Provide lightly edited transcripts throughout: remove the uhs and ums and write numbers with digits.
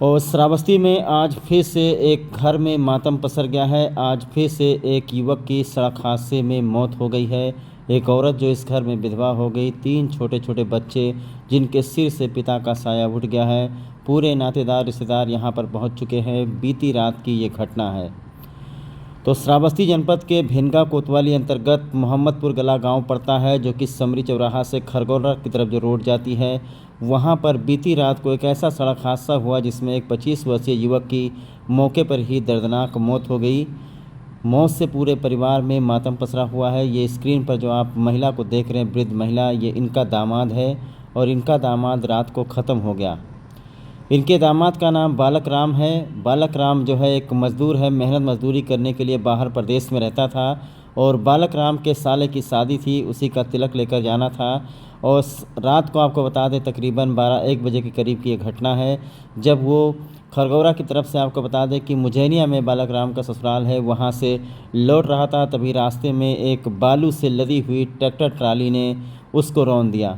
और श्रावस्ती में आज फिर से एक घर में मातम पसर गया है। आज फिर से एक युवक की सड़क हादसे में मौत हो गई है। एक औरत जो इस घर में विधवा हो गई, 3 छोटे छोटे बच्चे जिनके सिर से पिता का साया उठ गया है। पूरे नातेदार रिश्तेदार यहाँ पर पहुँच चुके हैं। बीती रात की ये घटना है। तो श्रावस्ती जनपद के भिनगा कोतवाली अंतर्गत मोहम्मदपुर गला गांव पड़ता है, जो कि समरी चौराहा से खरगोरा की तरफ जो रोड जाती है, वहां पर बीती रात को एक ऐसा सड़क हादसा हुआ जिसमें एक 25 वर्षीय युवक की मौके पर ही दर्दनाक मौत हो गई। मौत से पूरे परिवार में मातम पसरा हुआ है। ये स्क्रीन पर जो आप महिला को देख रहे हैं, वृद्ध महिला, ये इनका दामाद है और इनका दामाद रात को ख़त्म हो गया। इनके दामाद का नाम बालक राम है। बालक राम जो है एक मज़दूर है, मेहनत मजदूरी करने के लिए बाहर प्रदेश में रहता था और बालक राम के साले की शादी थी, उसी का तिलक लेकर जाना था। और रात को आपको बता दें तकरीबन 12-1 बजे के करीब की ये घटना है, जब वो खरगौरा की तरफ से, आपको बता दें कि मुजैनिया में बालक राम का ससुराल है, वहाँ से लौट रहा था। तभी रास्ते में एक बालू से लदी हुई ट्रैक्टर ट्राली ने उसको रौंद दिया।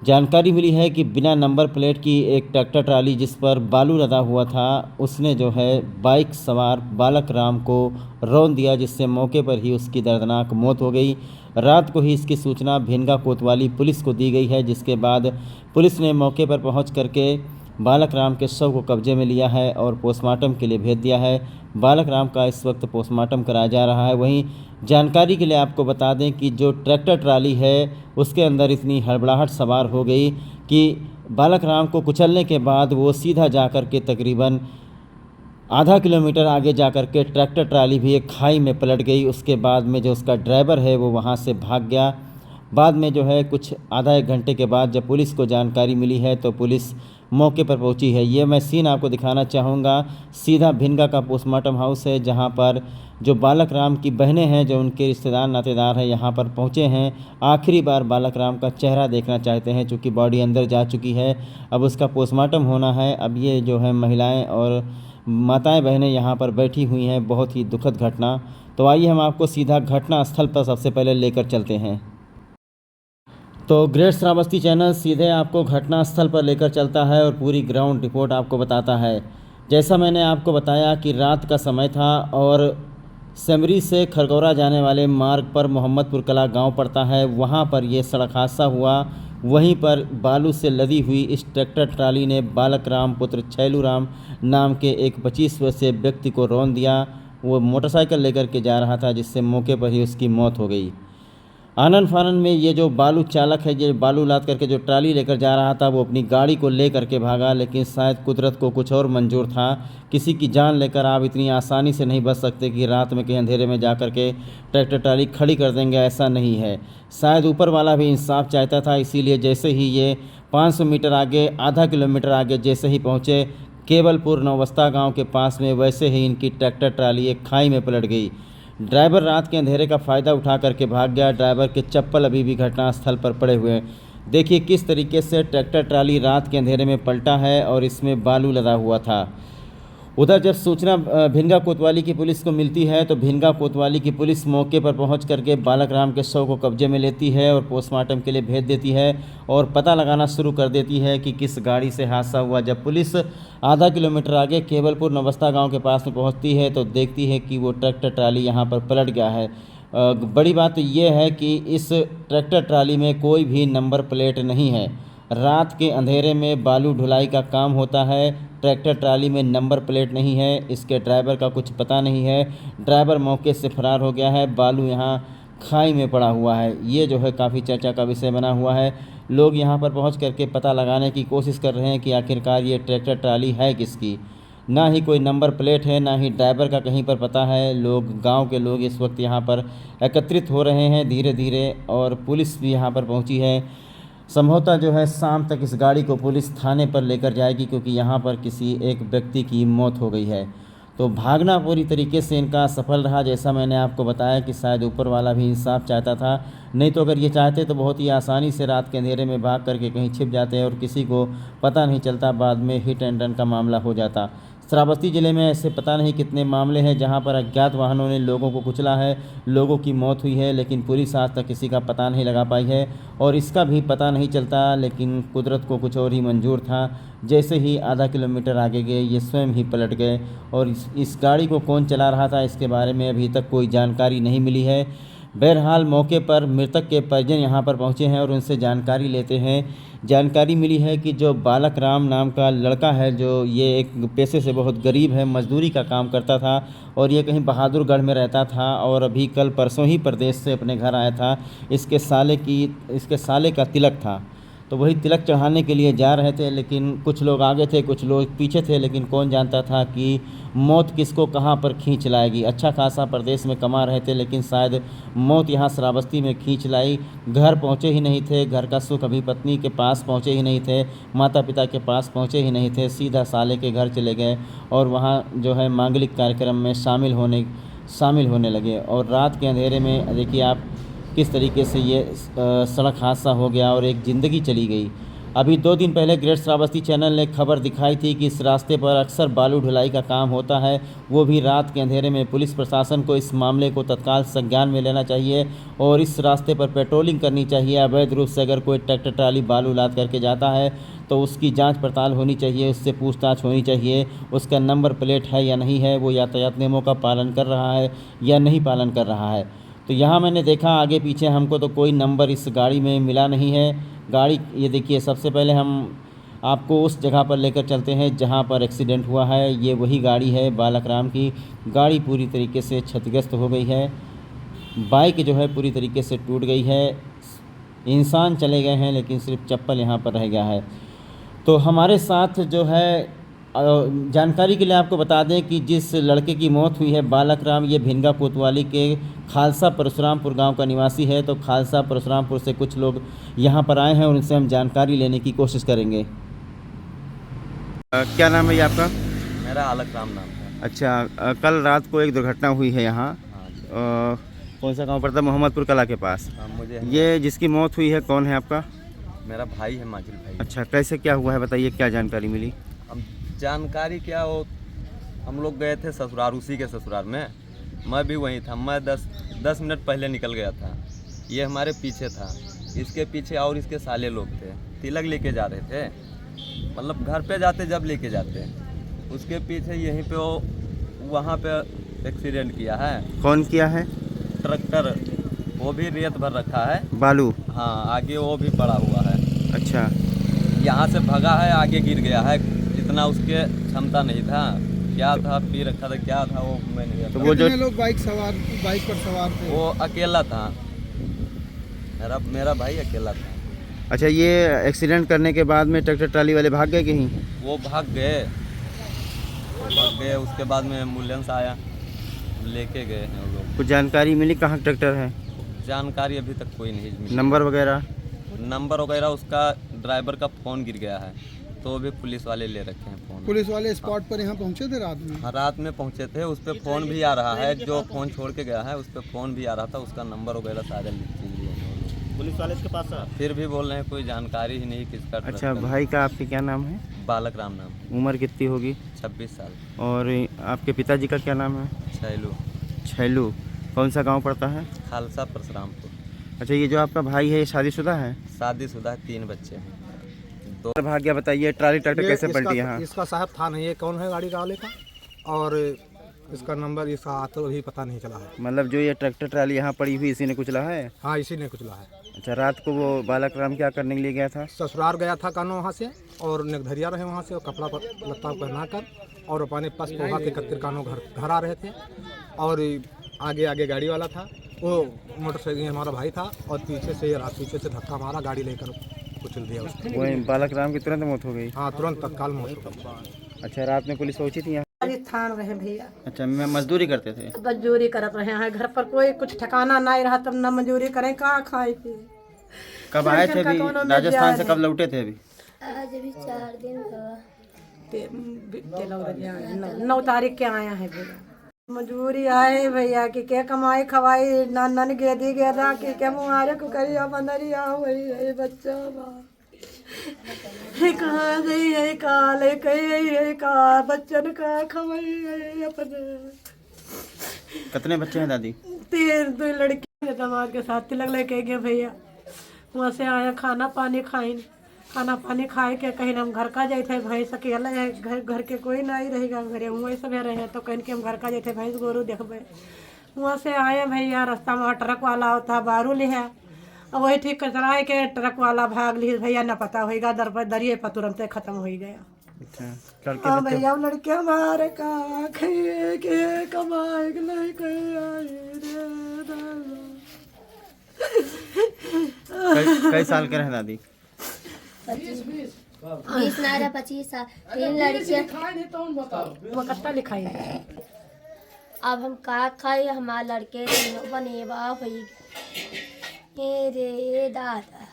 जानकारी मिली है कि बिना नंबर प्लेट की एक ट्रैक्टर ट्राली जिस पर बालू लदा हुआ था, उसने जो है बाइक सवार बालक राम को रौंद दिया, जिससे मौके पर ही उसकी दर्दनाक मौत हो गई। रात को ही इसकी सूचना भिनगा कोतवाली पुलिस को दी गई है, जिसके बाद पुलिस ने मौके पर पहुंच करके बालक राम के शव को कब्जे में लिया है और पोस्टमार्टम के लिए भेज दिया है। बालक राम का इस वक्त पोस्टमार्टम कराया जा रहा है। वहीं जानकारी के लिए आपको बता दें कि जो ट्रैक्टर ट्राली है उसके अंदर इतनी हड़बड़ाहट सवार हो गई कि बालक राम को कुचलने के बाद वो सीधा जाकर के तकरीबन आधा किलोमीटर आगे जाकर के ट्रैक्टर ट्राली भी एक खाई में पलट गई। उसके बाद में जो उसका ड्राइवर है वो वहाँ से भाग गया। बाद में जो है कुछ आधा 1 घंटे के बाद जब पुलिस को जानकारी मिली है तो पुलिस मौके पर पहुंची है। ये मैं सीन आपको दिखाना चाहूँगा। सीधा भिनगा का पोस्टमार्टम हाउस है, जहां पर जो बालक राम की बहनें हैं, जो उनके रिश्तेदार नातेदार हैं, यहाँ पर पहुँचे हैं। आखिरी बार बालक राम का चेहरा देखना चाहते हैं, चूँकि बॉडी अंदर जा चुकी है। अब उसका पोस्टमार्टम होना है। अब ये जो है महिलाएँ और माताएँ बहनें यहाँ पर बैठी हुई हैं। बहुत ही दुखद घटना। तो आइए हम आपको सीधा घटना स्थल पर सबसे पहले लेकर चलते हैं। तो ग्रेट श्रावस्ती चैनल सीधे आपको घटना स्थल पर लेकर चलता है और पूरी ग्राउंड रिपोर्ट आपको बताता है। जैसा मैंने आपको बताया कि रात का समय था और सेमरी से खरगौरा जाने वाले मार्ग पर मोहम्मदपुर कला गांव पड़ता है, वहां पर यह सड़क हादसा हुआ। वहीं पर बालू से लदी हुई इस ट्रैक्टर ट्राली ने बालक राम पुत्र छैलू राम नाम के एक 25 वर्षीय व्यक्ति को रौंद दिया। वो मोटरसाइकिल लेकर के जा रहा था, जिससे मौके पर ही उसकी मौत हो गई। आनन फानन में ये जो बालू चालक है, ये बालू लाद करके जो ट्राली लेकर जा रहा था, वो अपनी गाड़ी को ले करके भागा, लेकिन शायद कुदरत को कुछ और मंजूर था। किसी की जान लेकर आप इतनी आसानी से नहीं बच सकते कि रात में कहीं अंधेरे में जा कर के ट्रैक्टर ट्राली खड़ी कर देंगे, ऐसा नहीं है। शायद ऊपर वाला भी इंसाफ चाहता था, इसीलिए जैसे ही ये 500 मीटर आगे, आधा किलोमीटर आगे जैसे ही पहुँचे केवलपुर नौबस्ता गाँव के पास में, वैसे ही इनकी ट्रैक्टर ट्राली एक खाई में पलट गई। ड्राइवर रात के अंधेरे का फ़ायदा उठा करके भाग गया। ड्राइवर के चप्पल अभी भी घटनास्थल पर पड़े हुए हैं। देखिए किस तरीके से ट्रैक्टर ट्राली रात के अंधेरे में पलटा है और इसमें बालू लदा हुआ था। उधर जब सूचना भिनगा कोतवाली की पुलिस को मिलती है तो भिनगा कोतवाली की पुलिस मौके पर पहुंच करके बालक राम के शव को कब्जे में लेती है और पोस्टमार्टम के लिए भेज देती है और पता लगाना शुरू कर देती है कि किस गाड़ी से हादसा हुआ। जब पुलिस आधा किलोमीटर आगे केवलपुर नवस्ता गांव के पास में पहुंचती है तो देखती है कि वो ट्रैक्टर ट्राली यहां पर पलट गया है। बड़ी बात यह है कि इस ट्रैक्टर ट्राली में कोई भी नंबर प्लेट नहीं है। रात के अंधेरे में बालू ढुलाई का काम होता है। ट्रैक्टर ट्राली में नंबर प्लेट नहीं है। इसके ड्राइवर का कुछ पता नहीं है। ड्राइवर मौके से फरार हो गया है। बालू यहाँ खाई में पड़ा हुआ है। ये जो है काफ़ी चर्चा का विषय बना हुआ है। लोग यहाँ पर पहुँच करके पता लगाने की कोशिश कर रहे हैं कि आखिरकार ये ट्रैक्टर ट्राली है किसकी। ना ही कोई नंबर प्लेट है, ना ही ड्राइवर का कहीं पर पता है। गांव के लोग इस वक्त यहाँ पर एकत्रित हो रहे हैं धीरे धीरे और पुलिस भी यहाँ पर पहुँची है। संभवतः जो है शाम तक इस गाड़ी को पुलिस थाने पर लेकर जाएगी, क्योंकि यहाँ पर किसी एक व्यक्ति की मौत हो गई है। तो भागना पूरी तरीके से इनका सफल रहा। जैसा मैंने आपको बताया कि शायद ऊपर वाला भी इंसाफ चाहता था, नहीं तो अगर ये चाहते तो बहुत ही आसानी से रात के अंधेरे में भाग करके कहीं छिप जाते हैं और किसी को पता नहीं चलता, बाद में हिट एंड रन का मामला हो जाता। श्रावस्ती ज़िले में ऐसे पता नहीं कितने मामले हैं जहां पर अज्ञात वाहनों ने लोगों को कुचला है, लोगों की मौत हुई है, लेकिन पुलिस आज तक किसी का पता नहीं लगा पाई है और इसका भी पता नहीं चलता। लेकिन कुदरत को कुछ और ही मंजूर था। जैसे ही आधा किलोमीटर आगे गए ये स्वयं ही पलट गए और इस गाड़ी को कौन चला रहा था इसके बारे में अभी तक कोई जानकारी नहीं मिली है। बहरहाल मौके पर मृतक के परिजन यहां पर पहुंचे हैं और उनसे जानकारी लेते हैं। जानकारी मिली है कि जो बालक राम नाम का लड़का है, जो ये एक पेशे से बहुत गरीब है, मजदूरी का काम करता था और ये कहीं बहादुरगढ़ में रहता था और अभी कल परसों ही प्रदेश से अपने घर आया था। इसके साले का तिलक था, तो वही तिलक चढ़ाने के लिए जा रहे थे, लेकिन कुछ लोग आगे थे, कुछ लोग पीछे थे, लेकिन कौन जानता था कि मौत किसको कहाँ पर खींच लाएगी। अच्छा खासा प्रदेश में कमा रहे थे, लेकिन शायद मौत यहाँ श्रावस्ती में खींच लाई। घर पहुँचे ही नहीं थे, घर का सुख अभी पत्नी के पास पहुँचे ही नहीं थे, माता पिता के पास पहुँचे ही नहीं थे, सीधा साले के घर चले गए और वहाँ जो है मांगलिक कार्यक्रम में शामिल होने लगे। और रात के अंधेरे में देखिए आप किस तरीके से ये सड़क हादसा हो गया और एक ज़िंदगी चली गई। अभी 2 दिन पहले ग्रेट श्रावस्ती चैनल ने खबर दिखाई थी कि इस रास्ते पर अक्सर बालू ढुलाई का काम होता है, वो भी रात के अंधेरे में। पुलिस प्रशासन को इस मामले को तत्काल संज्ञान में लेना चाहिए और इस रास्ते पर पेट्रोलिंग करनी चाहिए। अवैध रूप से अगर कोई ट्रैक्टर ट्राली बालू लाद करके जाता है तो उसकी जांच पड़ताल होनी चाहिए, उससे पूछताछ होनी चाहिए, उसका नंबर प्लेट है या नहीं है, वो यातायात नियमों का पालन कर रहा है या नहीं पालन कर रहा है। तो यहाँ मैंने देखा आगे पीछे हमको तो कोई नंबर इस गाड़ी में मिला नहीं है। गाड़ी ये देखिए, सबसे पहले हम आपको उस जगह पर लेकर चलते हैं जहाँ पर एक्सीडेंट हुआ है। ये वही गाड़ी है बालक राम की। गाड़ी पूरी तरीके से क्षतिग्रस्त हो गई है, बाइक जो है पूरी तरीके से टूट गई है, इंसान चले गए हैं लेकिन सिर्फ चप्पल यहाँ पर रह गया है। तो हमारे साथ जो है जानकारी के लिए आपको बता दें कि जिस लड़के की मौत हुई है बालक राम, ये भिनगा कोतवाली के खालसा परशुरामपुर गांव का निवासी है। तो खालसा परशुरामपुर से कुछ लोग यहां पर आए हैं और उनसे हम जानकारी लेने की कोशिश करेंगे। क्या नाम है ये आपका? मेरा अलग राम नाम है। अच्छा, कल रात को एक दुर्घटना हुई है यहाँ, हाँ, कौन सा गांव पड़ता है? मोहम्मदपुर कला के पास। हाँ, मुझे ये जिसकी मौत हुई है कौन है आपका? मेरा भाई है, माजिल भाई। अच्छा, कैसे क्या हुआ है बताइए, क्या जानकारी मिली? अब जानकारी हो, हम लोग गए थे ससुराल, उसी के ससुराल में मैं भी वहीं था। मैं 10 मिनट पहले निकल गया था, ये हमारे पीछे था, इसके पीछे और इसके साले लोग थे, तिलक लेके जा रहे थे, मतलब घर पे जाते जब लेके जाते, उसके पीछे यहीं पे वहाँ पे एक्सीडेंट किया है। कौन किया है? ट्रैक्टर, वो भी रेत भर रखा है, बालू। हाँ, आगे वो भी पड़ा हुआ है। अच्छा, यहाँ से भगा है, आगे गिर गया है, इतना उसके क्षमता नहीं था, क्या था पी रखा था, क्या था वो मैं नहीं। तो वो जो लोग बाइक पर सवार थे, वो अकेला था, मेरा भाई अकेला था। अच्छा, ये एक्सीडेंट करने के बाद में ट्रैक्टर ट्राली वाले भाग गए कहीं? वो भाग गए, उसके बाद में एम्बुलेंस आया, लेके गए हैं वो लोग। कुछ जानकारी मिली कहाँ ट्रैक्टर है? जानकारी अभी तक कोई नहीं मिली। नंबर वगैरह उसका ड्राइवर का फ़ोन गिर गया है, तो भी पुलिस वाले ले रखे हैं फ़ोन। पुलिस वाले स्पॉट पर यहाँ पहुँचे थे रात में? हाँ, रात में पहुँचे थे, उस पर फ़ोन भी आ रहा है, जो फ़ोन छोड़ के गया है उस पर फ़ोन भी आ रहा था, उसका नंबर वगैरह सारे लिख लिए पुलिस वाले इसके पास था। फिर भी बोल रहे हैं कोई जानकारी ही नहीं किसका। अच्छा, भाई का आपके क्या नाम है? बालक राम नाम। उम्र कितनी होगी? 26 साल। और आपके पिताजी का क्या नाम है? छैलू। छैलू। कौन सा गांव पड़ता है? खालसा परशुरामपुर। अच्छा, ये जो आपका भाई है ये शादीशुदा है? शादीशुदा है, 3 बच्चे हैं। 2 भाग्य बताइए, ट्राली ट्रैक्टर कैसे पलटी यहाँ? इसका साहब था नहीं, ये कौन है गाड़ी वाले का, और इसका नंबर इसका तो अभी पता नहीं चला है। मतलब जो ये ट्रैक्टर ट्राली यहाँ पड़ी हुई इसी ने कुचला है? हाँ, इसी ने कुचला है। अच्छा, रात को वो बालक राम क्या करने के लिए गया था? ससुराल गया था कानो वहाँ से, और निर्धरिया रहे वहाँ से, और कपड़ा लत्ता पहना कर और अपने पास पोहा के कत्तिर कानो घर आ रहे थे, और आगे गाड़ी वाला था, वो मोटरसाइकिल हमारा भाई था, और पीछे से धक्का मारा, गाड़ी लेकर कुचल दिया उसको। वही बालक राम की तुरंत मौत हो गई? हाँ, तुरंत तत्काल मौत हो गई। अच्छा, रात में पुलिस पहुंची थी यहाँ? राजस्थान रहे भैया। अच्छा, मैं मजदूरी करते थे? मजदूरी करत रहे हैं, घर पर कोई कुछ ठिकाना नहीं रहा, तब न मजदूरी करें, कहाँ खाए थे। कब आए थे अभी राजस्थान से? कब लौटे थे अभी? आज अभी 4 दिन हुआ। 9 तारीख के आया है भैया। मजबूरी आए भैया कि क्या कमाई खवाई नन गेदी गेदा कि क्या मुहारे को करिया बंदरिया वही बच्चा कहाँ गई है काल है कहीं है का बच्चन का खवाई है अपने कितने बच्चे हैं दादी? 2 लड़की दामाद के साथ तिलक लेके गए भैया। वहाँ से आया खाना पानी खाइन खाना पानी खाए के कहीं हम घर का जाते भैंस अकेला है घर के कोई नहीं रहेगा घरे वही सब रहे तो कहीं के हम घर का जाते भैंस गोरू देखबे। वहाँ से आए भैया रास्ता में ट्रक वाला होता बारू लिया और वही ठीक कचराए के ट्रक वाला भाग ली भैया न पता होगा दरिए पर तुरंत खत्म हो गया। अच्छा, हाँ भैया लड़के हमारे का खाए के कमाए के नहीं कहीं आए रे कई साल के रहे दादी? 20 नारा 25 साल 3 लड़कियां वो कत्ता लिखाई है। अब हम का खाए हमारे लड़के तीनों बनेवा हुई रे दादा।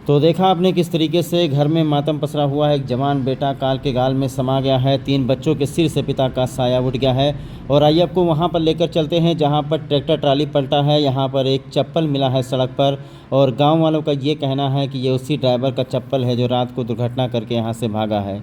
तो देखा आपने किस तरीके से घर में मातम पसरा हुआ है। एक जवान बेटा काल के गाल में समा गया है। 3 बच्चों के सिर से पिता का साया उठ गया है। और आइए आपको वहां पर लेकर चलते हैं जहां पर ट्रैक्टर ट्राली पलटा है। यहां पर एक चप्पल मिला है सड़क पर और गांव वालों का ये कहना है कि ये उसी ड्राइवर का चप्पल है जो रात को दुर्घटना करके यहां से भागा है।